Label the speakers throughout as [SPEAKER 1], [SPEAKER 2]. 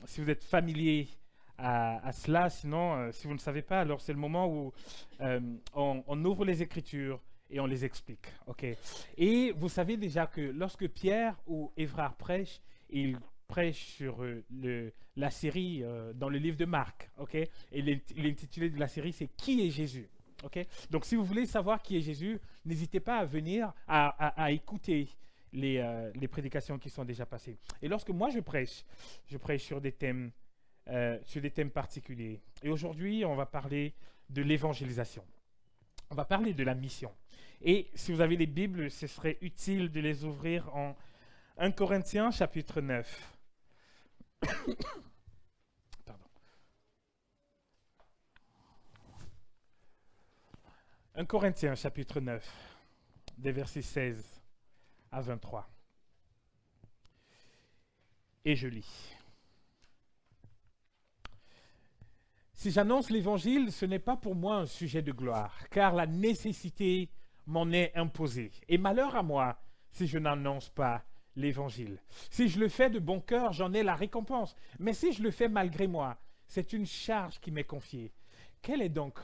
[SPEAKER 1] si vous êtes familier à cela. Sinon, si vous ne savez pas, alors c'est le moment où on ouvre les Écritures et on les explique. Ok. Et vous savez déjà que lorsque Pierre ou Évrard prêche, il prêche sur la série dans le livre de Marc. Ok. Et l'intitulé de la série, c'est Qui est Jésus? Ok. Donc, si vous voulez savoir qui est Jésus, n'hésitez pas à venir à écouter les prédications qui sont déjà passées. Et lorsque moi je prêche sur des thèmes particuliers. Et aujourd'hui, on va parler de l'évangélisation. On va parler de la mission. Et si vous avez les Bibles, ce serait utile de les ouvrir en 1 Corinthiens chapitre 9. Pardon. 1 Corinthiens chapitre 9, des versets 16 à 23. Et je lis. Si j'annonce l'évangile, ce n'est pas pour moi un sujet de gloire, car la nécessité m'en est imposée. Et malheur à moi si je n'annonce pas l'évangile. Si je le fais de bon cœur, j'en ai la récompense. Mais si je le fais malgré moi, c'est une charge qui m'est confiée. Quelle est donc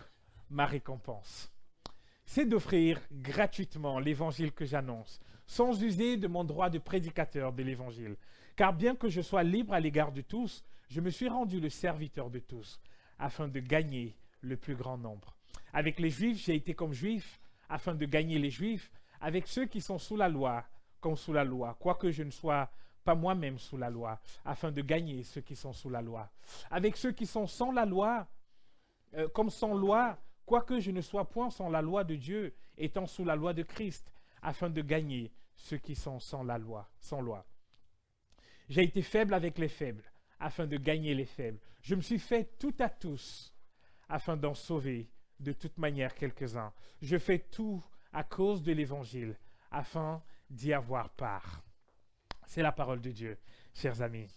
[SPEAKER 1] ma récompense? C'est d'offrir gratuitement l'évangile que j'annonce, sans user de mon droit de prédicateur de l'évangile. Car bien que je sois libre à l'égard de tous, je me suis rendu le serviteur de tous, afin de gagner le plus grand nombre. Avec les Juifs, j'ai été comme Juif, afin de gagner les Juifs. Avec ceux qui sont sous la loi, comme sous la loi, quoique je ne sois pas moi-même sous la loi, afin de gagner ceux qui sont sous la loi. Avec ceux qui sont sans la loi, comme sans loi, quoique je ne sois point sans la loi de Dieu, étant sous la loi de Christ, afin de gagner ceux qui sont sans la loi, sans loi. J'ai été faible avec les faibles, afin de gagner les faibles. Je me suis fait tout à tous, afin d'en sauver de toute manière quelques-uns. Je fais tout à cause de l'Évangile, afin d'y avoir part. C'est la parole de Dieu, chers amis.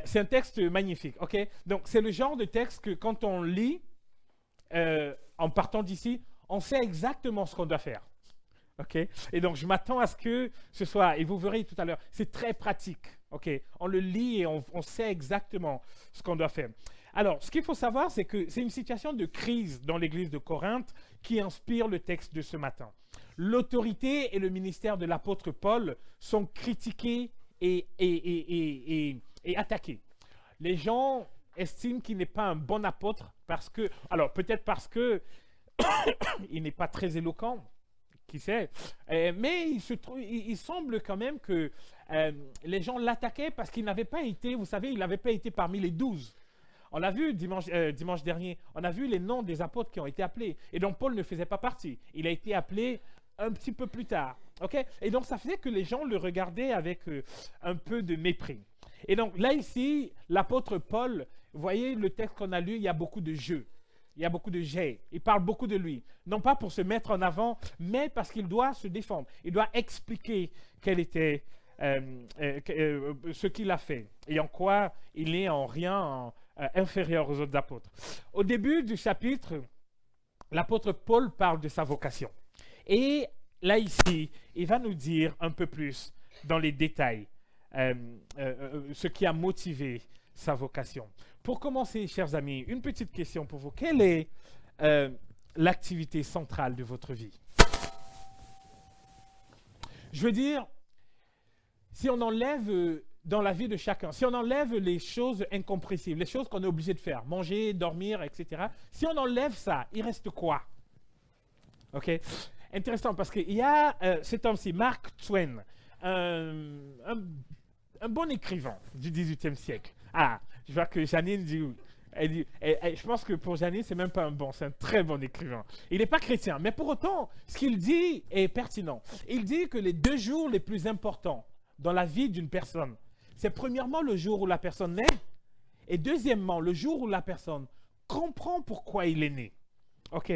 [SPEAKER 1] C'est un texte magnifique, ok? Donc, c'est le genre de texte que quand on lit, en partant d'ici, on sait exactement ce qu'on doit faire. Okay? Et donc, je m'attends à ce que ce soit, et vous verrez tout à l'heure, c'est très pratique. Okay? On le lit et on sait exactement ce qu'on doit faire. Alors, ce qu'il faut savoir, c'est que c'est une situation de crise dans l'église de Corinthe qui inspire le texte de ce matin. L'autorité et le ministère de l'apôtre Paul sont critiqués et attaqués. Les gens estiment qu'il n'est pas un bon apôtre parce que, alors peut-être parce que il n'est pas très éloquent, qui sait, mais il semble quand même que les gens l'attaquaient parce qu'il n'avait pas été, vous savez, il n'avait pas été parmi les 12. On l'a vu dimanche dernier, on a vu les noms des apôtres qui ont été appelés. Et donc Paul ne faisait pas partie. Il a été appelé un petit peu plus tard. Okay? Et donc ça faisait que les gens le regardaient avec un peu de mépris. Et donc là ici, l'apôtre Paul, vous voyez le texte qu'on a lu, il y a beaucoup de jeux. Il y a beaucoup de jets. Il parle beaucoup de lui. Non pas pour se mettre en avant, mais parce qu'il doit se défendre. Il doit expliquer quel était ce qu'il a fait et en quoi il n'est en rien inférieur aux autres apôtres. Au début du chapitre, l'apôtre Paul parle de sa vocation. Et là ici, il va nous dire un peu plus dans les détails ce qui a motivé sa vocation. Pour commencer, chers amis, une petite question pour vous. Quelle est l'activité centrale de votre vie? Je veux dire, si on enlève dans la vie de chacun, si on enlève les choses incompressibles, les choses qu'on est obligé de faire, manger, dormir, etc., si on enlève ça, il reste quoi? Ok? Intéressant, parce qu'il y a cet homme-ci, Mark Twain, un bon écrivain du XVIIIe siècle. Ah, je vois que Janine dit, je pense que pour Janine, c'est même pas un bon, c'est un très bon écrivain. Il n'est pas chrétien, mais pour autant, ce qu'il dit est pertinent. Il dit que les 2 jours les plus importants dans la vie d'une personne, c'est premièrement le jour où la personne naît, et deuxièmement, le jour où la personne comprend pourquoi il est né. Ok?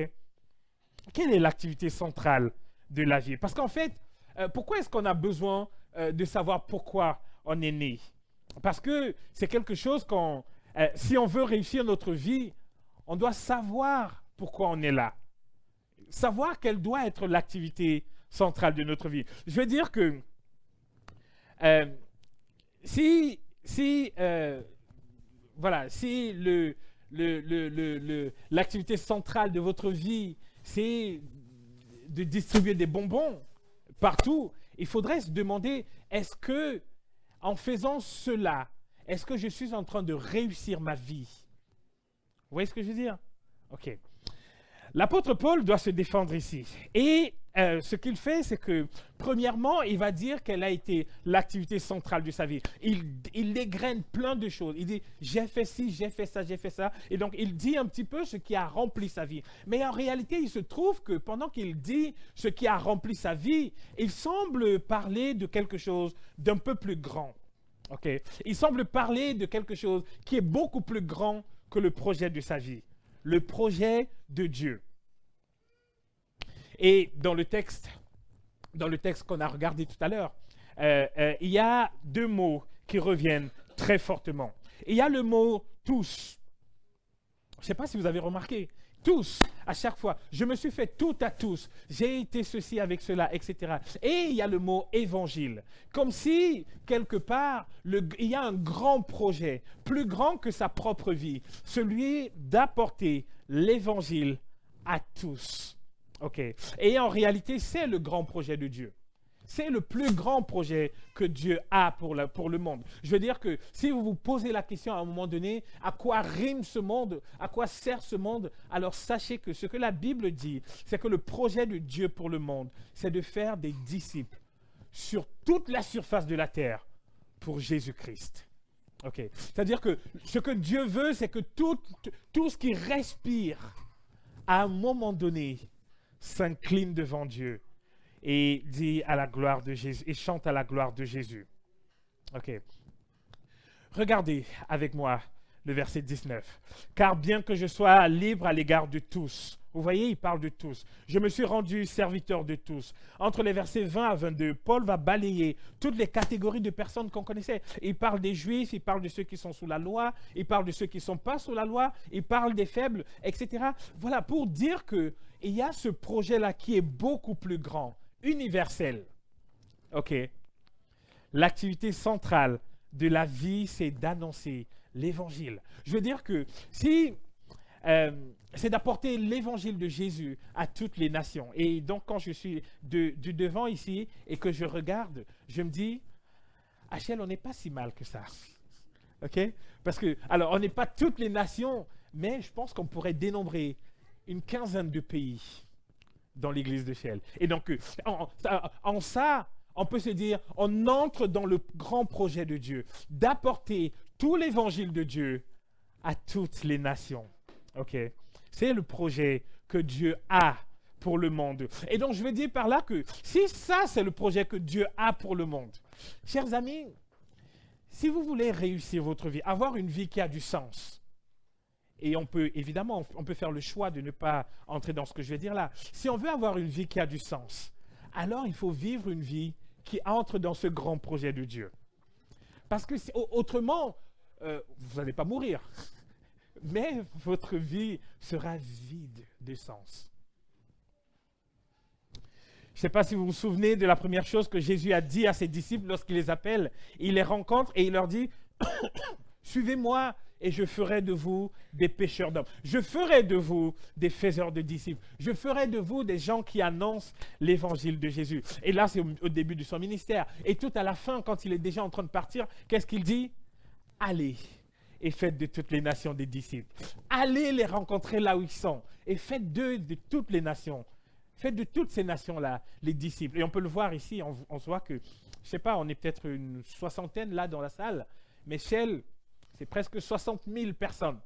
[SPEAKER 1] Quelle est l'activité centrale de la vie? Parce qu'en fait, pourquoi est-ce qu'on a besoin de savoir pourquoi on est né? Parce que c'est quelque chose si on veut réussir notre vie, on doit savoir pourquoi on est là. Savoir quelle doit être l'activité centrale de notre vie. Je veux dire que si voilà, si l'activité centrale de votre vie, c'est de distribuer des bonbons partout, il faudrait se demander, est-ce que, en faisant cela, est-ce que je suis en train de réussir ma vie? Vous voyez ce que je veux dire? Ok. L'apôtre Paul doit se défendre ici. Et ce qu'il fait, c'est que, premièrement, il va dire quelle a été l'activité centrale de sa vie. Il égrène plein de choses. Il dit, j'ai fait ci, j'ai fait ça, j'ai fait ça. Et donc, il dit un petit peu ce qui a rempli sa vie. Mais en réalité, il se trouve que pendant qu'il dit ce qui a rempli sa vie, il semble parler de quelque chose d'un peu plus grand. Okay? Il semble parler de quelque chose qui est beaucoup plus grand que le projet de sa vie. Le projet de Dieu. Et dans le texte qu'on a regardé tout à l'heure, il y a deux mots qui reviennent très fortement. Il y a le mot « tous ». Je ne sais pas si vous avez remarqué. Tous, à chaque fois. Je me suis fait tout à tous. J'ai été ceci avec cela, etc. Et il y a le mot « évangile ». Comme si, quelque part, il y a un grand projet, plus grand que sa propre vie. Celui d'apporter l'évangile à tous. Okay. Et en réalité, c'est le grand projet de Dieu. C'est le plus grand projet que Dieu a pour le monde. Je veux dire que si vous vous posez la question à un moment donné, à quoi rime ce monde, à quoi sert ce monde, alors sachez que ce que la Bible dit, c'est que le projet de Dieu pour le monde, c'est de faire des disciples sur toute la surface de la terre pour Jésus-Christ. Okay. C'est-à-dire que ce que Dieu veut, c'est que tout ce qui respire, à un moment donné, s'incline devant Dieu et dit à la gloire de Jésus et chante à la gloire de Jésus. Ok. Regardez avec moi le verset 19. Car bien que je sois libre à l'égard de tous, vous voyez, il parle de tous. Je me suis rendu serviteur de tous. Entre les versets 20 à 22, Paul va balayer toutes les catégories de personnes qu'on connaissait. Il parle des Juifs, il parle de ceux qui sont sous la loi, il parle de ceux qui ne sont pas sous la loi, il parle des faibles, etc. Voilà, pour dire qu'il y a ce projet-là qui est beaucoup plus grand, universel. OK. L'activité centrale de la vie, c'est d'annoncer l'évangile. Je veux dire que si... c'est d'apporter l'évangile de Jésus à toutes les nations. Et donc, quand je suis du devant ici et que je regarde, je me dis, Achel, on n'est pas si mal que ça. OK? Parce que, alors, on n'est pas toutes les nations, mais je pense qu'on pourrait dénombrer une quinzaine de pays dans l'église de Shell. Et donc, en ça, on peut se dire, on entre dans le grand projet de Dieu, d'apporter tout l'évangile de Dieu à toutes les nations. OK? C'est le projet que Dieu a pour le monde. Et donc, je veux dire par là que si ça, c'est le projet que Dieu a pour le monde, chers amis, si vous voulez réussir votre vie, avoir une vie qui a du sens, et on peut, évidemment, on peut faire le choix de ne pas entrer dans ce que je vais dire là. Si on veut avoir une vie qui a du sens, alors il faut vivre une vie qui entre dans ce grand projet de Dieu. Parce que autrement, vous n'allez pas mourir. Mais votre vie sera vide de sens. Je ne sais pas si vous vous souvenez de la première chose que Jésus a dit à ses disciples lorsqu'il les appelle. Il les rencontre et il leur dit « Suivez-moi et je ferai de vous des pêcheurs d'hommes. Je ferai de vous des faiseurs de disciples. Je ferai de vous des gens qui annoncent l'évangile de Jésus. » Et là, c'est au début de son ministère. Et tout à la fin, quand il est déjà en train de partir, qu'est-ce qu'il dit? « Allez et faites de toutes les nations des disciples. Allez les rencontrer là où ils sont et faites d'eux de toutes les nations. Faites de toutes ces nations-là les disciples. » Et on peut le voir ici, on se voit que, je ne sais pas, on est peut-être une soixantaine là dans la salle, mais Shell, c'est presque 60 000 personnes.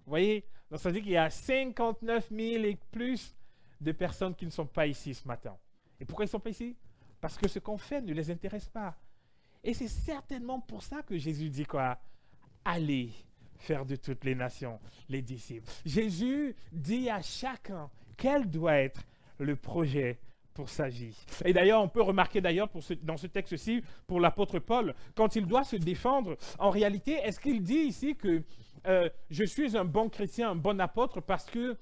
[SPEAKER 1] Vous voyez? Donc ça veut dire qu'il y a 59 000 et plus de personnes qui ne sont pas ici ce matin. Et pourquoi ils ne sont pas ici? Parce que ce qu'on fait ne les intéresse pas. Et c'est certainement pour ça que Jésus dit quoi? Allez faire de toutes les nations les disciples. Jésus dit à chacun quel doit être le projet pour sa vie. Et d'ailleurs, on peut remarquer d'ailleurs dans ce texte-ci, pour l'apôtre Paul, quand il doit se défendre, en réalité, est-ce qu'il dit ici que je suis un bon chrétien, un bon apôtre parce que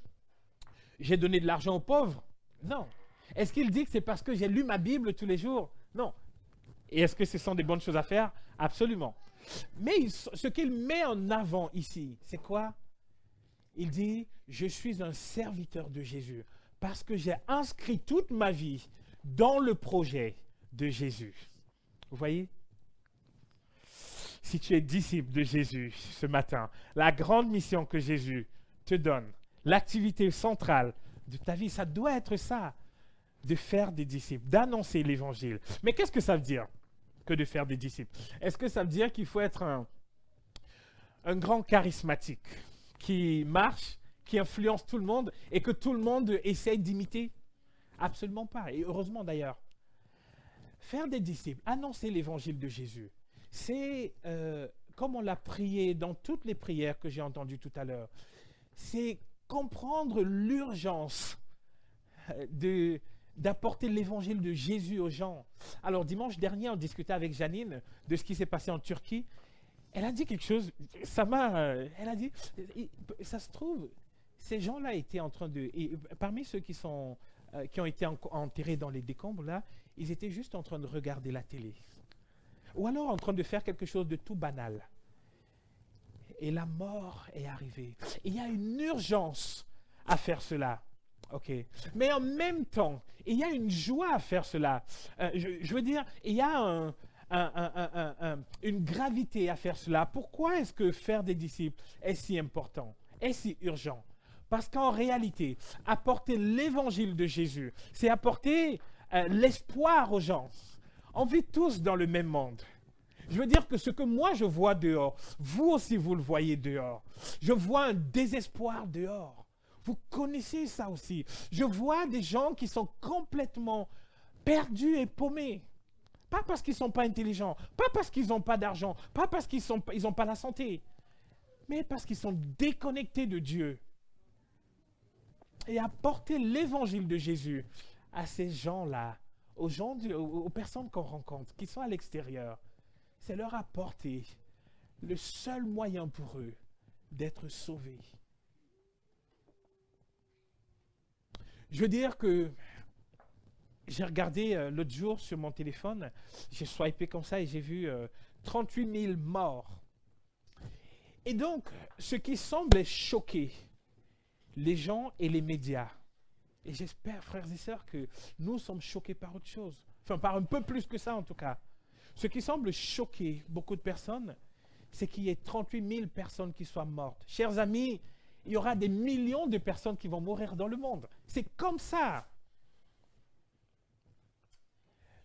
[SPEAKER 1] j'ai donné de l'argent aux pauvres? Non. Est-ce qu'il dit que c'est parce que j'ai lu ma Bible tous les jours? Non. Et est-ce que ce sont des bonnes choses à faire? Absolument. Mais ce qu'il met en avant ici, c'est quoi? Il dit, je suis un serviteur de Jésus parce que j'ai inscrit toute ma vie dans le projet de Jésus. Vous voyez? Si tu es disciple de Jésus ce matin, la grande mission que Jésus te donne, l'activité centrale de ta vie, ça doit être ça, de faire des disciples, d'annoncer l'évangile. Mais qu'est-ce que ça veut dire que de faire des disciples? Est-ce que ça veut dire qu'il faut être un grand charismatique qui marche, qui influence tout le monde et que tout le monde essaye d'imiter? Absolument pas, et heureusement d'ailleurs. Faire des disciples, annoncer l'évangile de Jésus, c'est, comme on l'a prié dans toutes les prières que j'ai entendues tout à l'heure, c'est comprendre l'urgence d'apporter l'évangile de Jésus aux gens. Alors dimanche dernier, on discutait avec Janine de ce qui s'est passé en Turquie. Elle a dit quelque chose, elle a dit, ça se trouve, ces gens-là étaient en train de, et parmi ceux qui ont été enterrés dans les décombres là, ils étaient juste en train de regarder la télé. Ou alors en train de faire quelque chose de tout banal. Et la mort est arrivée. Il y a une urgence à faire cela. Ok. Mais en même temps, il y a une joie à faire cela. Je veux dire, il y a une gravité à faire cela. Pourquoi est-ce que faire des disciples est si important, est si urgent? Parce qu'en réalité, apporter l'évangile de Jésus, c'est apporter l'espoir aux gens. On vit tous dans le même monde. Je veux dire que ce que moi je vois dehors, vous aussi vous le voyez dehors. Je vois un désespoir dehors. Vous connaissez ça aussi. Je vois des gens qui sont complètement perdus et paumés. Pas parce qu'ils ne sont pas intelligents, pas parce qu'ils n'ont pas d'argent, pas parce qu'ils n'ont pas la santé, mais parce qu'ils sont déconnectés de Dieu. Et apporter l'évangile de Jésus à ces gens-là, aux personnes qu'on rencontre, qui sont à l'extérieur, c'est leur apporter le seul moyen pour eux d'être sauvés. Je veux dire que j'ai regardé l'autre jour sur mon téléphone, j'ai swipé comme ça et j'ai vu 38 000 morts. Et donc, ce qui semble choquer les gens et les médias, et j'espère, frères et sœurs, que nous sommes choqués par autre chose, enfin par un peu plus que ça en tout cas. Ce qui semble choquer beaucoup de personnes, c'est qu'il y ait 38 000 personnes qui soient mortes. Chers amis, il y aura des millions de personnes qui vont mourir dans le monde. C'est comme ça.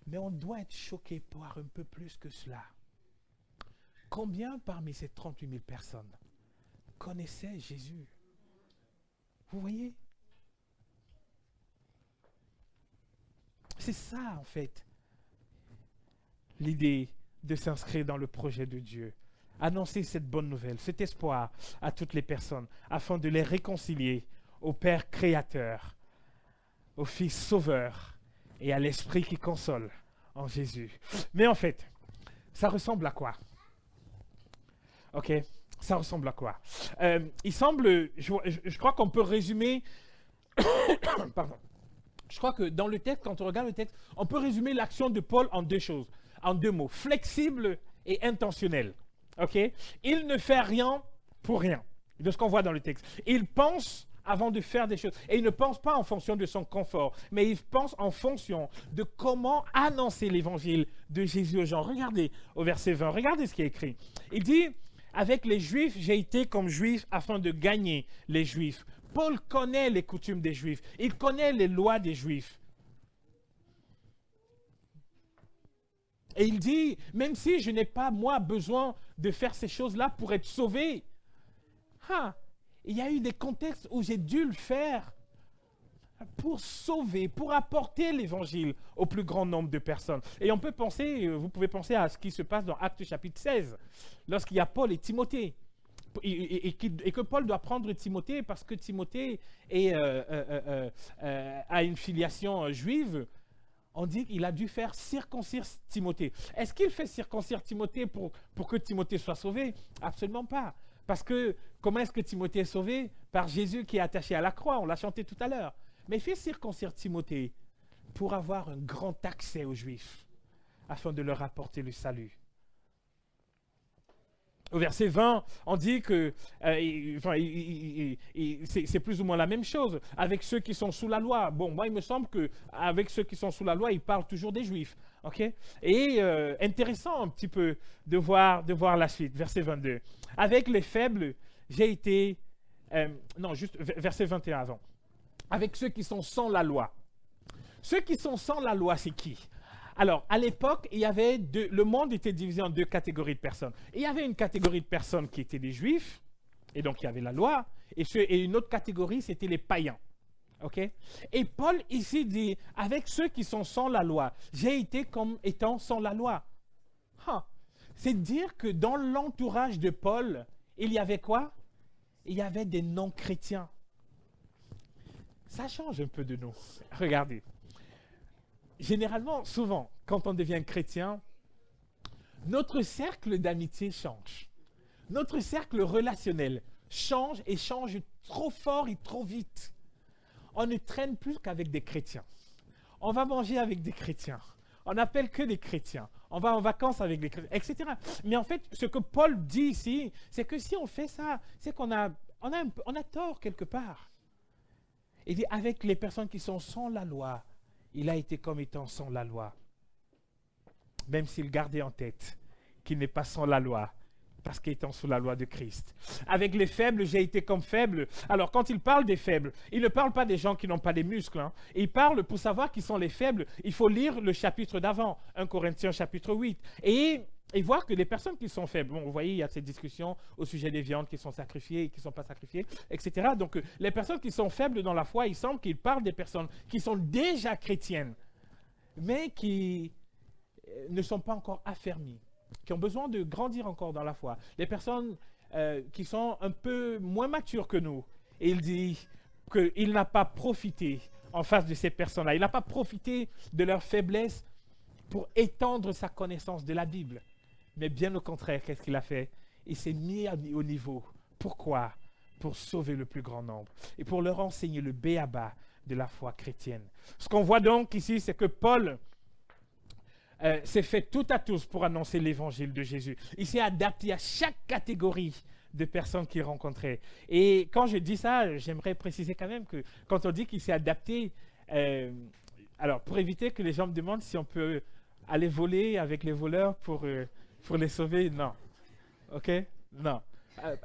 [SPEAKER 1] Mais on doit être choqué par un peu plus que cela. Combien parmi ces 38 000 personnes connaissaient Jésus? Vous voyez? C'est ça, en fait, l'idée de s'inscrire dans le projet de Dieu. Annoncer cette bonne nouvelle, cet espoir à toutes les personnes, afin de les réconcilier au Père créateur, au Fils sauveur et à l'Esprit qui console en Jésus. Mais en fait, ça ressemble à quoi? Ok, ça ressemble à quoi? Il semble, je crois qu'on peut résumer, pardon, je crois que dans le texte, quand on regarde le texte, on peut résumer l'action de Paul en deux choses, en deux mots, flexible et intentionnel. Ok? Il ne fait rien pour rien, de ce qu'on voit dans le texte. Il pense avant de faire des choses. Et il ne pense pas en fonction de son confort, mais il pense en fonction de comment annoncer l'évangile de Jésus aux gens. Regardez au verset 20, regardez ce qui est écrit. Il dit, avec les Juifs, j'ai été comme Juif afin de gagner les Juifs. Paul connaît les coutumes des Juifs. Il connaît les lois des Juifs. Et il dit, même si je n'ai pas, moi, besoin de faire ces choses-là pour être sauvé, il y a eu des contextes où j'ai dû le faire pour sauver, pour apporter l'évangile au plus grand nombre de personnes. Et on peut penser, vous pouvez penser à ce qui se passe dans Actes chapitre 16, lorsqu'il y a Paul et Timothée. Et que Paul doit prendre Timothée parce que Timothée a une filiation juive. On dit qu'il a dû faire circoncire Timothée. Est-ce qu'il fait circoncire Timothée pour que Timothée soit sauvé? Absolument pas. Parce que comment est-ce que Timothée est sauvé? Par Jésus qui est attaché à la croix, on l'a chanté tout à l'heure. Mais il fait circoncire Timothée pour avoir un grand accès aux Juifs, afin de leur apporter le salut. Au verset 20, on dit que c'est plus ou moins la même chose avec ceux qui sont sous la loi. Bon, moi, il me semble qu'avec ceux qui sont sous la loi, il parle toujours des Juifs. Okay? Et intéressant un petit peu de voir la suite, verset 22. Avec les faibles, j'ai été... non, juste verset 21 avant. Avec ceux qui sont sans la loi. Ceux qui sont sans la loi, c'est qui? Alors, à l'époque, le monde était divisé en deux catégories de personnes. Il y avait une catégorie de personnes qui étaient des Juifs, et donc il y avait la loi, et une autre catégorie, c'était les païens. Okay? Et Paul ici dit, avec ceux qui sont sans la loi, j'ai été comme étant sans la loi. C'est dire que dans l'entourage de Paul, il y avait quoi? Il y avait des non-chrétiens. Ça change un peu de nous. Regardez. Généralement, souvent, quand on devient chrétien, notre cercle d'amitié change. Notre cercle relationnel change et change trop fort et trop vite. On ne traîne plus qu'avec des chrétiens. On va manger avec des chrétiens. On n'appelle que des chrétiens. On va en vacances avec des chrétiens, etc. Mais en fait, ce que Paul dit ici, c'est que si on fait ça, c'est qu'on a tort quelque part. Il dit, avec les personnes qui sont sans la loi, il a été comme étant sans la loi. Même s'il gardait en tête qu'il n'est pas sans la loi, parce qu'étant sous la loi de Christ. Avec les faibles, j'ai été comme faible. Alors, quand il parle des faibles, il ne parle pas des gens qui n'ont pas des muscles. Hein. Il parle, pour savoir qui sont les faibles, il faut lire le chapitre d'avant, 1 Corinthiens chapitre 8. Et voir que les personnes qui sont faibles, bon, vous voyez, il y a cette discussion au sujet des viandes qui sont sacrifiées et qui ne sont pas sacrifiées, etc. Donc, les personnes qui sont faibles dans la foi, il semble qu'il parle des personnes qui sont déjà chrétiennes, mais qui ne sont pas encore affermies, qui ont besoin de grandir encore dans la foi. Les personnes qui sont un peu moins matures que nous. Et il dit qu'il n'a pas profité en face de ces personnes-là. Il n'a pas profité de leur faiblesse pour étendre sa connaissance de la Bible. Mais bien au contraire, qu'est-ce qu'il a fait? Il s'est mis au niveau. Pourquoi? Pour sauver le plus grand nombre et pour leur enseigner le b.a.-ba de la foi chrétienne. Ce qu'on voit donc ici, c'est que Paul s'est fait tout à tous pour annoncer l'évangile de Jésus. Il s'est adapté à chaque catégorie de personnes qu'il rencontrait. Et quand je dis ça, j'aimerais préciser quand même que quand on dit qu'il s'est adapté, alors pour éviter que les gens me demandent si on peut aller voler avec les voleurs pour les sauver, non. OK? Non.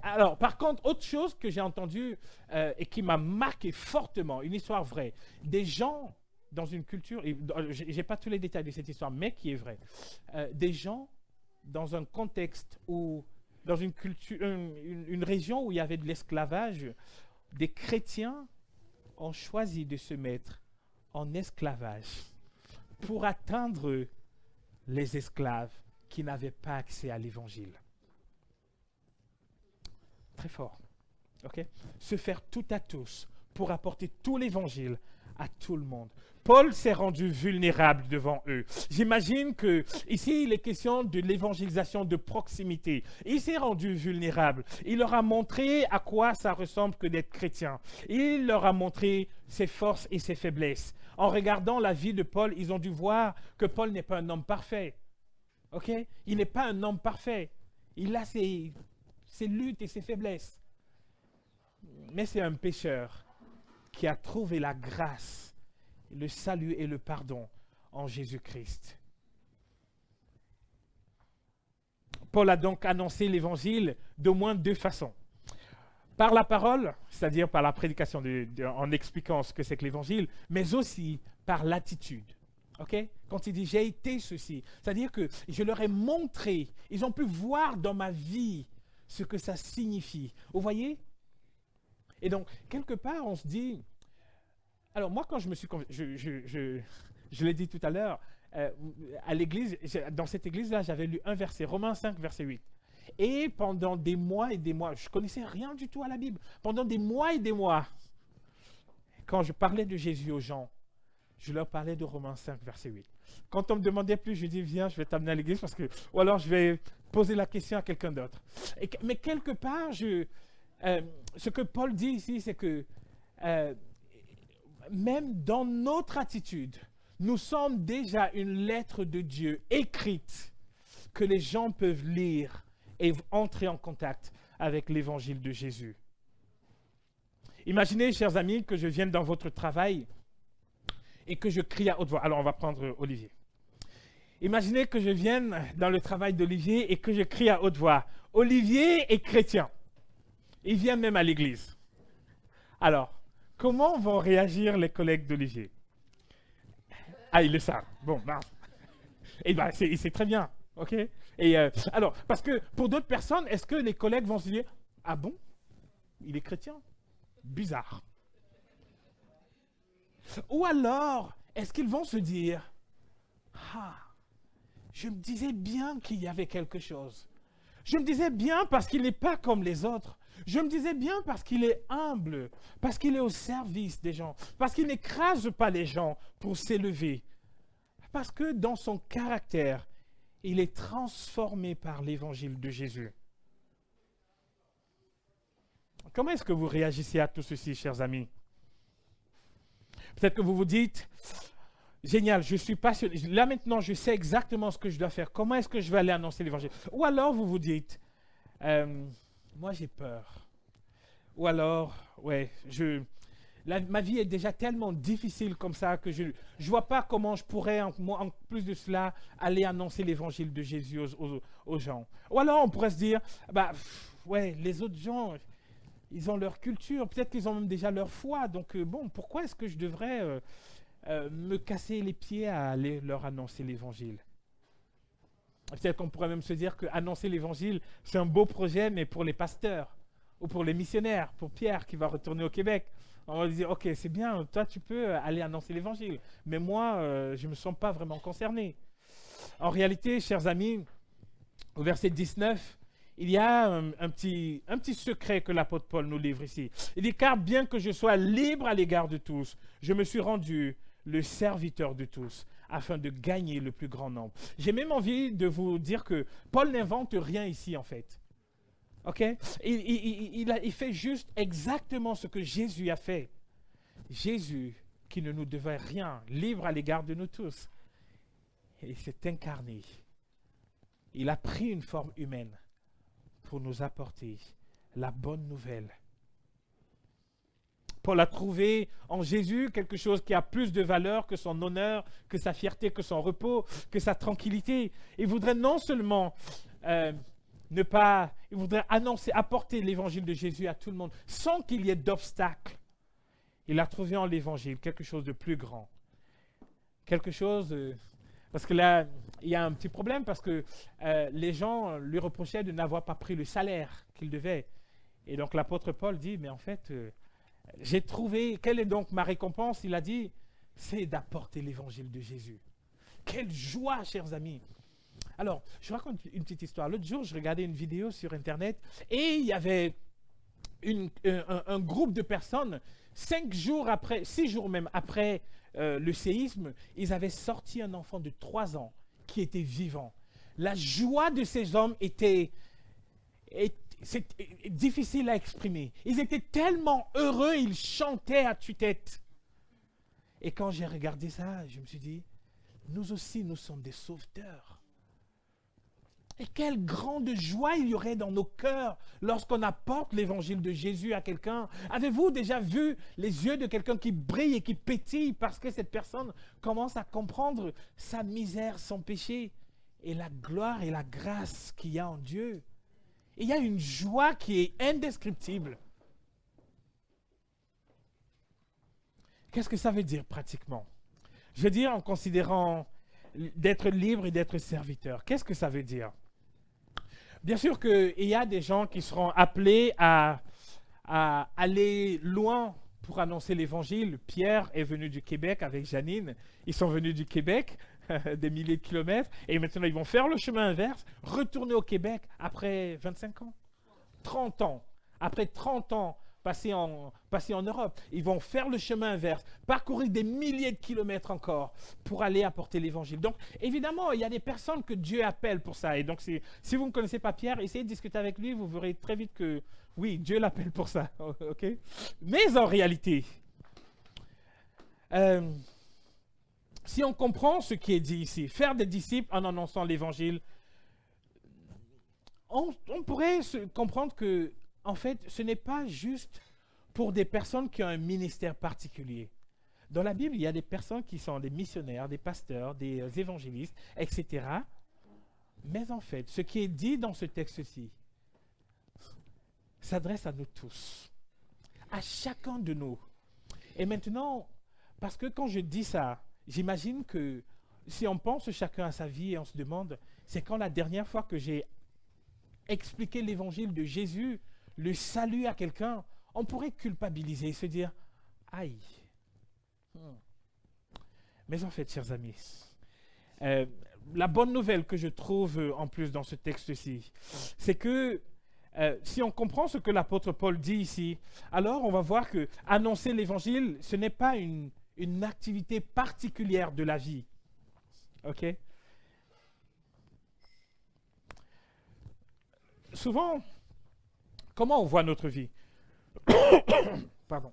[SPEAKER 1] Alors, par contre, autre chose que j'ai entendue et qui m'a marqué fortement, une histoire vraie, des gens dans une culture, je n'ai pas tous les détails de cette histoire, mais qui est vraie, des gens dans un contexte où, dans une culture, une région où il y avait de l'esclavage, des chrétiens ont choisi de se mettre en esclavage pour atteindre les esclaves qui n'avaient pas accès à l'évangile. Très fort. Okay? Se faire tout à tous pour apporter tout l'évangile à tout le monde. Paul s'est rendu vulnérable devant eux. J'imagine que ici, il est question de l'évangélisation de proximité. Il s'est rendu vulnérable. Il leur a montré à quoi ça ressemble que d'être chrétien. Il leur a montré ses forces et ses faiblesses. En regardant la vie de Paul, ils ont dû voir que Paul n'est pas un homme parfait. Okay? Il n'est pas un homme parfait. Il a ses luttes et ses faiblesses. Mais c'est un pécheur qui a trouvé la grâce, le salut et le pardon en Jésus-Christ. Paul a donc annoncé l'évangile d'au moins deux façons. Par la parole, c'est-à-dire par la prédication en expliquant ce que c'est que l'évangile, mais aussi par l'attitude. Okay? Quand il dit « j'ai été ceci », c'est-à-dire que je leur ai montré, ils ont pu voir dans ma vie ce que ça signifie. Vous voyez? Et donc, quelque part, on se dit... Alors moi, quand je me suis converti, je l'ai dit tout à l'heure, à l'église, dans cette église-là, j'avais lu un verset, Romains 5, verset 8. Et pendant des mois et des mois, je ne connaissais rien du tout à la Bible. Pendant des mois et des mois, quand je parlais de Jésus aux gens, je leur parlais de Romains 5, verset 8. Quand on me demandait plus, je dis, viens, je vais t'amener à l'église, ou alors je vais poser la question à quelqu'un d'autre. Mais quelque part, ce que Paul dit ici, c'est que même dans notre attitude, nous sommes déjà une lettre de Dieu écrite que les gens peuvent lire et entrer en contact avec l'évangile de Jésus. Imaginez, chers amis, que je vienne dans votre travail et que je crie à haute voix. Alors, on va prendre Olivier. Imaginez que je vienne dans le travail d'Olivier et que je crie à haute voix. Olivier est chrétien. Il vient même à l'église. Alors, comment vont réagir les collègues d'Olivier? Ah, ils le savent. Bon, ben, et ben, c'est très bien. OK? Et alors, parce que pour d'autres personnes, est-ce que les collègues vont se dire, ah bon? Il est chrétien? Bizarre. Ou alors, est-ce qu'ils vont se dire, ah, je me disais bien qu'il y avait quelque chose. Je me disais bien parce qu'il n'est pas comme les autres. Je me disais bien parce qu'il est humble, parce qu'il est au service des gens, parce qu'il n'écrase pas les gens pour s'élever. Parce que dans son caractère, il est transformé par l'évangile de Jésus. Comment est-ce que vous réagissez à tout ceci, chers amis? Peut-être que vous vous dites, génial, je suis passionné. Là maintenant, je sais exactement ce que je dois faire. Comment est-ce que je vais aller annoncer l'évangile? Ou alors vous vous dites, moi j'ai peur. Ou alors, ouais, ma vie est déjà tellement difficile comme ça que je ne vois pas comment je pourrais, en plus de cela, aller annoncer l'évangile de Jésus aux gens. Ou alors on pourrait se dire, bah, ouais, les autres gens, ils ont leur culture, peut-être qu'ils ont même déjà leur foi. Donc bon, pourquoi est-ce que je devrais me casser les pieds à aller leur annoncer l'évangile? Peut-être qu'on pourrait même se dire que annoncer l'évangile, c'est un beau projet, mais pour les pasteurs ou pour les missionnaires, pour Pierre qui va retourner au Québec. On va dire, ok, c'est bien, toi tu peux aller annoncer l'évangile, mais moi, je ne me sens pas vraiment concerné. En réalité, chers amis, au verset 19, il y a un petit secret que l'apôtre Paul nous livre ici. Il dit, car bien que je sois libre à l'égard de tous, je me suis rendu le serviteur de tous, afin de gagner le plus grand nombre. J'ai même envie de vous dire que Paul n'invente rien ici, en fait. OK? Il fait juste exactement ce que Jésus a fait. Jésus, qui ne nous devait rien, libre à l'égard de nous tous. Et il s'est incarné. Il a pris une forme humaine pour nous apporter la bonne nouvelle. Paul a trouvé en Jésus quelque chose qui a plus de valeur que son honneur, que sa fierté, que son repos, que sa tranquillité. Il voudrait non seulement il voudrait apporter l'évangile de Jésus à tout le monde, sans qu'il y ait d'obstacle. Il a trouvé en l'évangile quelque chose de plus grand. Quelque chose... parce que là, il y a un petit problème, parce que les gens lui reprochaient de n'avoir pas pris le salaire qu'il devait. Et donc l'apôtre Paul dit, mais en fait, j'ai trouvé, quelle est donc ma récompense? Il a dit, c'est d'apporter l'évangile de Jésus. Quelle joie, chers amis! Alors, je raconte une petite histoire. L'autre jour, je regardais une vidéo sur Internet et il y avait un groupe de personnes, 6 jours même après le séisme, ils avaient sorti un enfant de 3 ans qui était vivant. La joie de ces hommes était difficile à exprimer. Ils étaient tellement heureux, ils chantaient à tue-tête. Et quand j'ai regardé ça, je me suis dit, nous aussi, nous sommes des sauveteurs. Et quelle grande joie il y aurait dans nos cœurs lorsqu'on apporte l'évangile de Jésus à quelqu'un. Avez-vous déjà vu les yeux de quelqu'un qui brille et qui pétille parce que cette personne commence à comprendre sa misère, son péché et la gloire et la grâce qu'il y a en Dieu? Et il y a une joie qui est indescriptible. Qu'est-ce que ça veut dire pratiquement? Je veux dire en considérant d'être libre et d'être serviteur. Qu'est-ce que ça veut dire? Bien sûr qu'il y a des gens qui seront appelés à aller loin pour annoncer l'évangile. Pierre est venu du Québec avec Janine. Ils sont venus du Québec, des milliers de kilomètres, et maintenant ils vont faire le chemin inverse, retourner au Québec après 25 ans, 30 ans. Après 30 ans passés en Europe, ils vont faire le chemin inverse, parcourir des milliers de kilomètres encore pour aller apporter l'évangile. Donc, évidemment, il y a des personnes que Dieu appelle pour ça. Et donc, si vous ne connaissez pas Pierre, essayez de discuter avec lui, vous verrez très vite que, oui, Dieu l'appelle pour ça. OK? Mais en réalité, si on comprend ce qui est dit ici, faire des disciples en annonçant l'évangile, On pourrait comprendre que, en fait, ce n'est pas juste pour des personnes qui ont un ministère particulier. Dans la Bible, il y a des personnes qui sont des missionnaires, des pasteurs, des évangélistes, etc. Mais en fait, ce qui est dit dans ce texte-ci s'adresse à nous tous, à chacun de nous. Et maintenant, parce que quand je dis ça, j'imagine que si on pense chacun à sa vie et on se demande, c'est quand la dernière fois que j'ai expliqué l'évangile de Jésus, le salut à quelqu'un, on pourrait culpabiliser et se dire, aïe. Mais en fait, chers amis, la bonne nouvelle que je trouve en plus dans ce texte-ci, c'est que si on comprend ce que l'apôtre Paul dit ici, alors on va voir que annoncer l'évangile, ce n'est pas une activité particulière de la vie. Ok? Souvent, comment on voit notre vie? Pardon.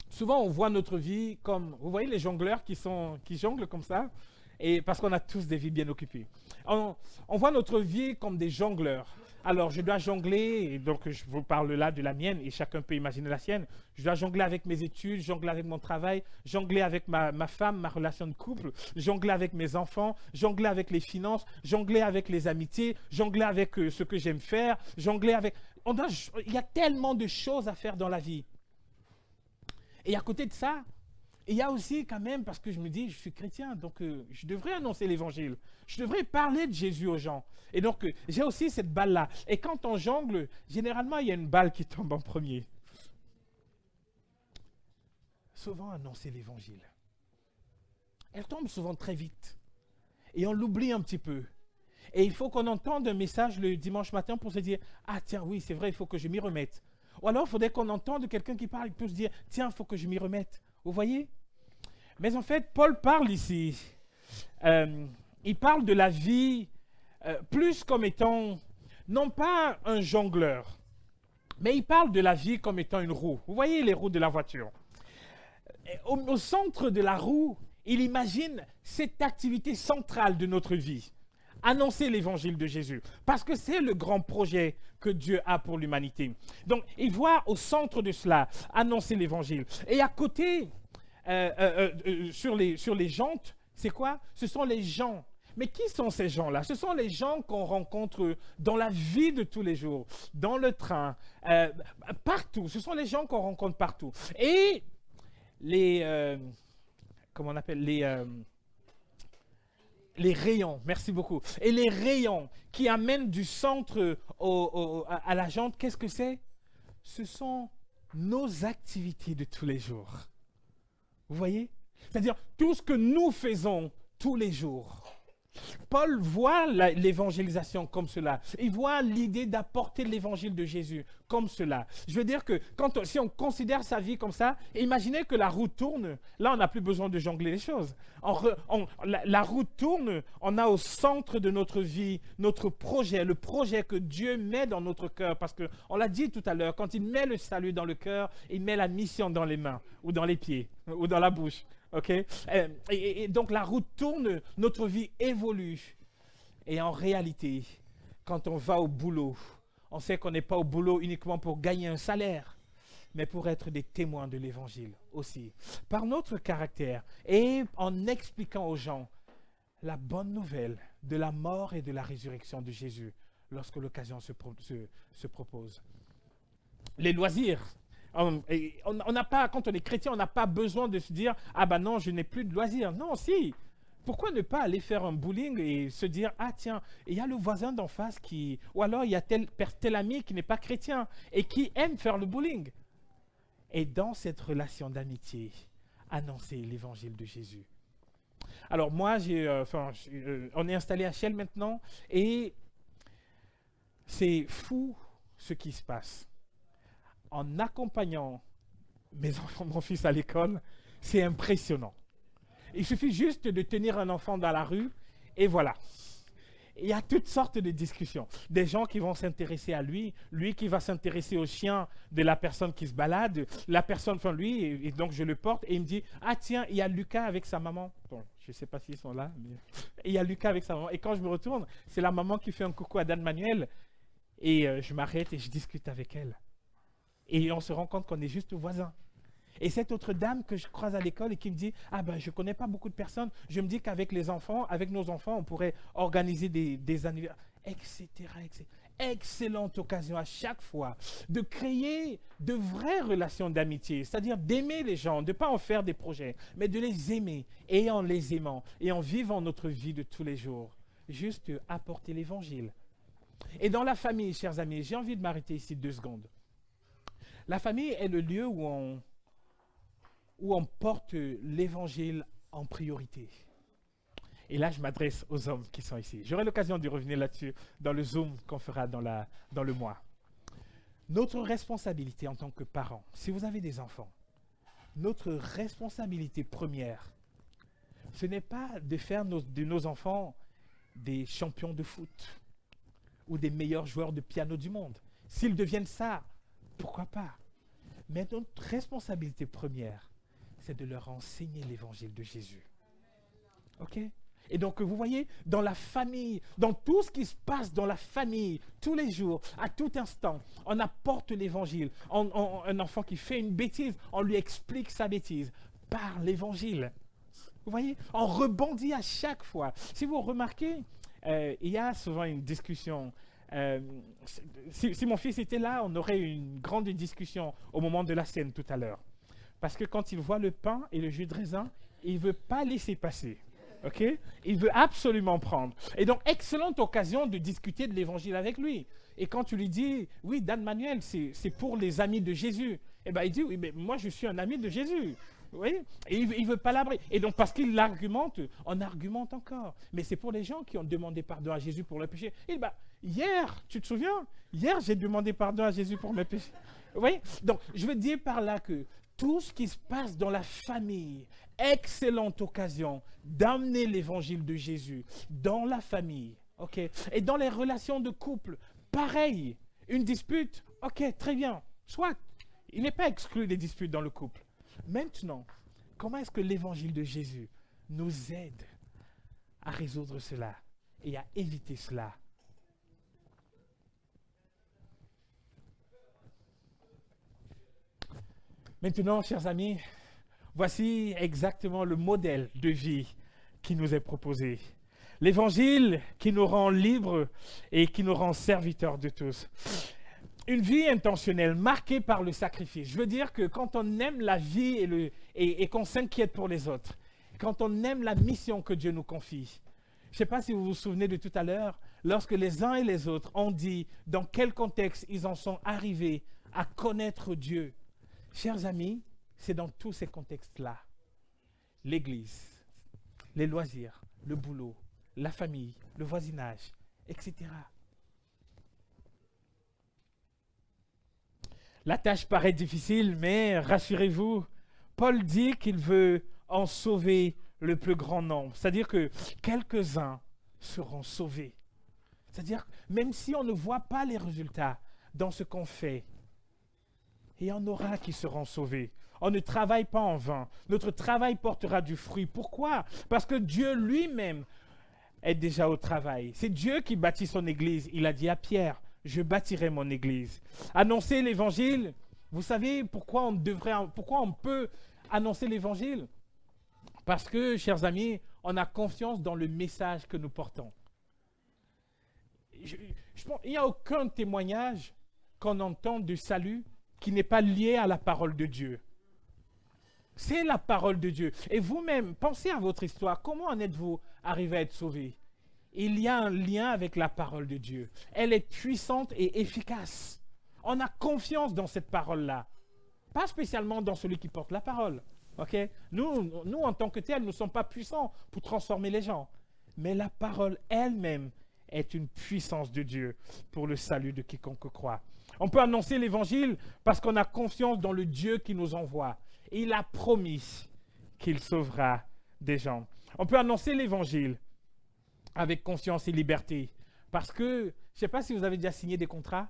[SPEAKER 1] Souvent, on voit notre vie comme, vous voyez les jongleurs qui jonglent comme ça, et parce qu'on a tous des vies bien occupées. On voit notre vie comme des jongleurs. Alors, je dois jongler, et donc je vous parle là de la mienne, et chacun peut imaginer la sienne. Je dois jongler avec mes études, jongler avec mon travail, jongler avec ma femme, ma relation de couple, jongler avec mes enfants, jongler avec les finances, jongler avec les amitiés, jongler avec ce que j'aime faire, jongler avec... Il y a tellement de choses à faire dans la vie. Et à côté de ça, il y a aussi quand même, parce que je me dis, je suis chrétien, donc je devrais annoncer l'évangile. Je devrais parler de Jésus aux gens. Et donc, j'ai aussi cette balle-là. Et quand on jongle, généralement, il y a une balle qui tombe en premier. Souvent, annoncer l'évangile. Elle tombe souvent très vite. Et on l'oublie un petit peu. Et il faut qu'on entende un message le dimanche matin pour se dire, ah tiens, oui, c'est vrai, il faut que je m'y remette. Ou alors, il faudrait qu'on entende quelqu'un qui parle, il peut se dire, tiens, il faut que je m'y remette. Vous voyez? Mais en fait, Paul parle ici. Il parle de la vie plus comme étant, non pas un jongleur, mais il parle de la vie comme étant une roue. Vous voyez les roues de la voiture? Au centre de la roue, il imagine cette activité centrale de notre vie. Annoncer l'évangile de Jésus. Parce que c'est le grand projet que Dieu a pour l'humanité. Donc, il voit au centre de cela, annoncer l'évangile. Et à côté, sur les jantes, c'est quoi? Ce sont les gens. Mais qui sont ces gens-là? Ce sont les gens qu'on rencontre dans la vie de tous les jours, dans le train, partout. Ce sont les gens qu'on rencontre partout. Et comment on appelle les rayons, merci beaucoup. Et les rayons qui amènent du centre à la jante, qu'est-ce que c'est? Ce sont nos activités de tous les jours. Vous voyez? C'est-à-dire tout ce que nous faisons tous les jours. Paul voit l'évangélisation comme cela. Il voit l'idée d'apporter l'évangile de Jésus comme cela. Je veux dire que si on considère sa vie comme ça, imaginez que la roue tourne. Là, on n'a plus besoin de jongler les choses. La roue tourne, on a au centre de notre vie notre projet, le projet que Dieu met dans notre cœur. Parce qu'on l'a dit tout à l'heure, quand il met le salut dans le cœur, il met la mission dans les mains, ou dans les pieds, ou dans la bouche. Okay? Et donc la route tourne, notre vie évolue. Et en réalité, quand on va au boulot, on sait qu'on n'est pas au boulot uniquement pour gagner un salaire, mais pour être des témoins de l'évangile aussi. Par notre caractère et en expliquant aux gens la bonne nouvelle de la mort et de la résurrection de Jésus lorsque l'occasion se propose. Les loisirs. On n'a pas, quand on est chrétien, on n'a pas besoin de se dire « Ah ben non, je n'ai plus de loisirs ». Non, si. Pourquoi ne pas aller faire un bowling et se dire « Ah tiens, il y a le voisin d'en face qui… » Ou alors il y a tel ami qui n'est pas chrétien et qui aime faire le bowling. Et dans cette relation d'amitié, annoncer l'évangile de Jésus. Alors moi, on est installé à Chelles maintenant et c'est fou ce qui se passe. En accompagnant mes enfants, mon fils à l'école, c'est impressionnant. Il suffit juste de tenir un enfant dans la rue et voilà. il y a toutes sortes de discussions. Des gens qui vont s'intéresser à lui, lui qui va s'intéresser au chien de la personne qui se balade, la personne, enfin lui, et donc je le porte et il me dit, ah tiens, il y a Lucas avec sa maman. Bon, je ne sais pas s'ils sont là, mais il y a Lucas avec sa maman. Et quand je me retourne, c'est la maman qui fait un coucou à Dan Manuel et je m'arrête et je discute avec elle. Et on se rend compte qu'on est juste voisins. Et cette autre dame que je croise à l'école et qui me dit « Ah ben, je ne connais pas beaucoup de personnes, je me dis qu'avec les enfants, avec nos enfants, on pourrait organiser des anniversaires, etc. Excellente occasion à chaque fois de créer de vraies relations d'amitié, c'est-à-dire d'aimer les gens, de ne pas en faire des projets, mais de les aimer et en les aimant et en vivant notre vie de tous les jours. Juste apporter l'évangile. Et dans la famille, chers amis, j'ai envie de m'arrêter ici 2 secondes. La famille est le lieu où on porte l'évangile en priorité. Et là, je m'adresse aux hommes qui sont ici. J'aurai l'occasion de revenir là-dessus dans le Zoom qu'on fera dans le mois. Notre responsabilité en tant que parents, si vous avez des enfants, notre responsabilité première, ce n'est pas de faire de nos enfants des champions de foot ou des meilleurs joueurs de piano du monde. S'ils deviennent ça, pourquoi pas? Mais notre responsabilité première, c'est de leur enseigner l'évangile de Jésus. OK? Et donc, vous voyez, dans la famille, dans tout ce qui se passe dans la famille, tous les jours, à tout instant, on apporte l'évangile. Un enfant qui fait une bêtise, on lui explique sa bêtise par l'évangile. Vous voyez? On rebondit à chaque fois. Si vous remarquez, il y a souvent une discussion. Si mon fils était là, on aurait une grande discussion au moment de la scène tout à l'heure. Parce que quand il voit le pain et le jus de raisin, il ne veut pas laisser passer. Okay? Il veut absolument prendre. Et donc, excellente occasion de discuter de l'évangile avec lui. Et quand tu lui dis, oui, Dan Manuel, c'est pour les amis de Jésus. Eh bien, il dit, oui, mais moi, je suis un ami de Jésus. Oui? Et il ne veut pas l'abri. Et donc, parce qu'il l'argumente, on argumente encore. Mais c'est pour les gens qui ont demandé pardon à Jésus pour le péché. Et dit, hier, tu te souviens? Hier, j'ai demandé pardon à Jésus pour mes péchés. Oui? Donc, je veux dire par là que tout ce qui se passe dans la famille, excellente occasion d'amener l'évangile de Jésus dans la famille. Okay? Et dans les relations de couple, pareil. Une dispute, ok, très bien. Soit, il n'est pas exclu des disputes dans le couple. Maintenant, comment est-ce que l'évangile de Jésus nous aide à résoudre cela et à éviter cela? Maintenant, chers amis, voici exactement le modèle de vie qui nous est proposé. L'évangile qui nous rend libres et qui nous rend serviteurs de tous. Une vie intentionnelle, marquée par le sacrifice. Je veux dire que quand on aime la vie et qu'on s'inquiète pour les autres, quand on aime la mission que Dieu nous confie. Je ne sais pas si vous vous souvenez de tout à l'heure, lorsque les uns et les autres ont dit dans quel contexte ils en sont arrivés à connaître Dieu. Chers amis, c'est dans tous ces contextes-là. L'église, les loisirs, le boulot, la famille, le voisinage, etc. La tâche paraît difficile, mais rassurez-vous, Paul dit qu'il veut en sauver le plus grand nombre. C'est-à-dire que quelques-uns seront sauvés. C'est-à-dire, même si on ne voit pas les résultats dans ce qu'on fait, il y en aura qui seront sauvés. On ne travaille pas en vain. Notre travail portera du fruit. Pourquoi? Parce que Dieu lui-même est déjà au travail. C'est Dieu qui bâtit son église. Il a dit à Pierre, je bâtirai mon église. Annoncer l'évangile, vous savez pourquoi on peut annoncer l'évangile? Parce que, chers amis, on a confiance dans le message que nous portons. Il n'y a aucun témoignage qu'on entend de salut qui n'est pas lié à la parole de Dieu. C'est la parole de Dieu. Et vous-même, pensez à votre histoire. Comment en êtes-vous arrivé à être sauvé? Il y a un lien avec la parole de Dieu. Elle est puissante et efficace. On a confiance dans cette parole-là. Pas spécialement dans celui qui porte la parole. Okay? Nous, en tant que tels, nous ne sommes pas puissants pour transformer les gens. Mais la parole elle-même est une puissance de Dieu pour le salut de quiconque croit. On peut annoncer l'évangile parce qu'on a confiance dans le Dieu qui nous envoie. Et il a promis qu'il sauvera des gens. On peut annoncer l'évangile avec confiance et liberté Parce que, je ne sais pas si vous avez déjà signé des contrats.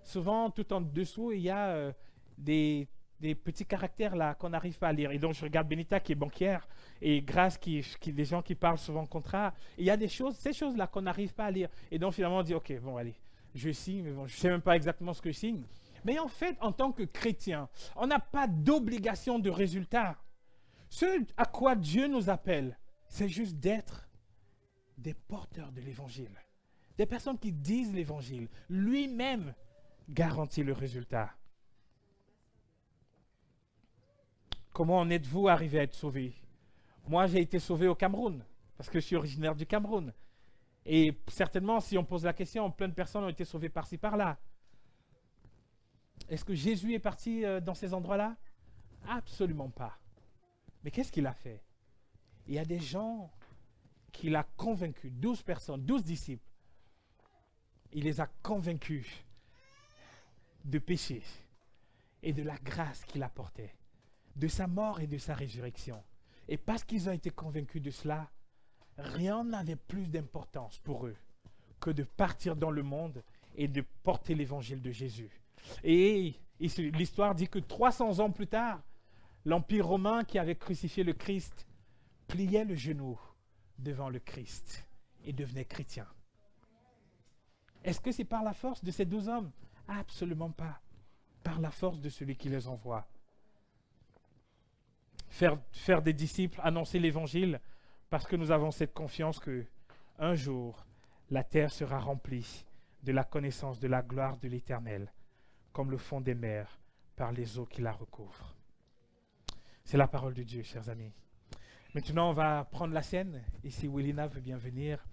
[SPEAKER 1] Souvent, tout en dessous, il y a des petits caractères là qu'on n'arrive pas à lire. Et donc, je regarde Benita qui est banquière et Grace des gens qui parlent souvent contrat. Et il y a ces choses-là qu'on n'arrive pas à lire. Et donc, finalement, on dit, OK, bon, allez, je signe, mais bon, je ne sais même pas exactement ce que je signe. Mais en fait, en tant que chrétien, on n'a pas d'obligation de résultat. Ce à quoi Dieu nous appelle, c'est juste d'être des porteurs de l'évangile. Des personnes qui disent l'évangile. Lui-même garantit le résultat. Comment en êtes-vous arrivé à être sauvé? Moi, j'ai été sauvé au Cameroun, parce que je suis originaire du Cameroun. Et certainement, si on pose la question, plein de personnes ont été sauvées par-ci, par-là. Est-ce que Jésus est parti dans ces endroits-là? Absolument pas. Mais qu'est-ce qu'il a fait? Il y a des gens qu'il a convaincus, 12 personnes, 12 disciples. Il les a convaincus de péché et de la grâce qu'il apportait, de sa mort et de sa résurrection. Et parce qu'ils ont été convaincus de cela, rien n'avait plus d'importance pour eux que de partir dans le monde et de porter l'évangile de Jésus. Et l'histoire dit que 300 ans plus tard, l'Empire romain qui avait crucifié le Christ pliait le genou devant le Christ et devenait chrétien. Est-ce que c'est par la force de ces 12 hommes? Absolument pas. Par la force de celui qui les envoie. Faire des disciples, annoncer l'évangile, parce que nous avons cette confiance que un jour, la terre sera remplie de la connaissance de la gloire de l'Éternel, comme le fond des mers par les eaux qui la recouvrent. C'est la parole de Dieu, chers amis. Maintenant, on va prendre la scène, et si Willina veut bien venir.